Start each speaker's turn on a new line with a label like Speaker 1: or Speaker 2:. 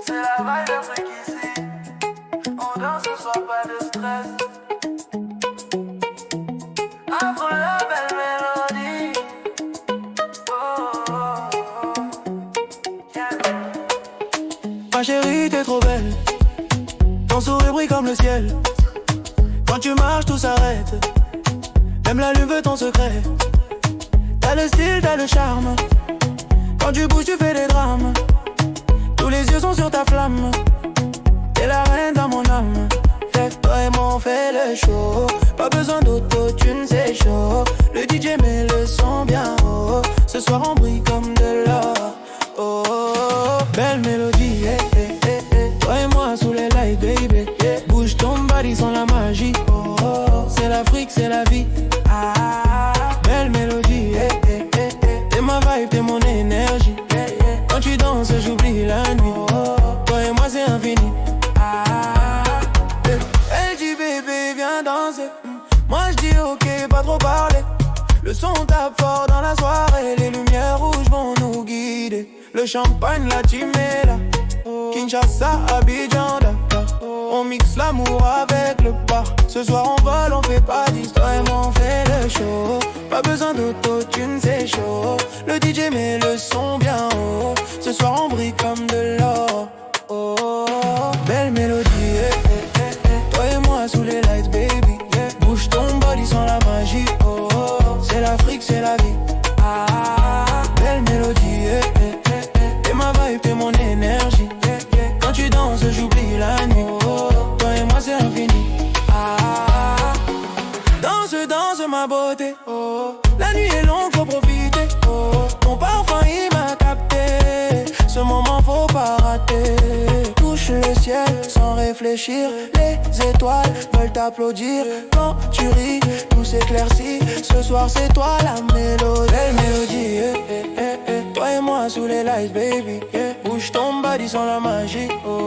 Speaker 1: C'est la vibe d'Afrique ici. On danse ce soir, pas de stress. Afro la belle mélodie. Oh, oh, oh. Yeah.
Speaker 2: Ma chérie, t'es trop belle. Ton sourire brille comme le ciel. Quand tu marches, tout s'arrête. Même la lune veut ton secret. T'as le style, t'as le charme. Quand tu bouges, tu fais des drames. Tous les yeux sont sur ta flamme. T'es la reine dans mon âme. Toi et moi on fait le show. Pas besoin d'autotune, c'est chaud. Le DJ met le son bien haut. Ce soir on brille comme de l'or. Oh, oh, oh. Belle mélodie, hey, hey, hey, hey. Toi et moi sous les lights, baby, yeah. Bouge ton body sans la magie. Oh, oh, oh. C'est l'Afrique, c'est la vie. Ah, belle mélodie, hey, hey, hey, hey. T'es ma vibe, t'es mon énergie, yeah, yeah. Quand tu danses, j'oublie la nuit. Oh, oh, oh. Toi et moi c'est infini. Elle dit bébé viens danser. Moi je dis ok, pas trop parler. Le son tape fort dans la soirée. Les lumières rouges vont nous guider. Le champagne la team est là. Kinshasa, Abidjan, Dakar. On mixe l'amour avec le bar. Ce soir on vole, on fait pas d'histoire. Et moi on fait le show. Pas besoin d'autotune, c'est chaud. Le DJ met le son bien haut. Ce soir on brille comme de l'or. Oh, oh, oh. Belle mélodie, eh, eh, eh, eh. Toi et moi sous les lights, baby, yeah. Bouge ton body sans la magie. Oh, oh, oh. C'est l'Afrique, c'est la vie. Ah, belle mélodie, eh, eh, eh, eh. T'es ma vibe, t'es mon énergie, yeah, yeah. Quand tu danses, j'oublie la nuit. Oh, oh, oh. Toi et moi c'est infini. Ah, danse, danse ma beauté. Oh, oh. La nuit est longue, faut profiter. Oh, oh. Ton parfum il m'a capté. Ce moment faut pas rater. Touche le ciel sans réfléchir. Les étoiles veulent t'applaudir. Quand tu ris, tout s'éclaircit. Ce soir c'est toi la mélodie. Belle mélodie, eh, eh, eh, eh. Toi et moi sous les lights, baby, yeah. Bouge ton body sans la magie, oh.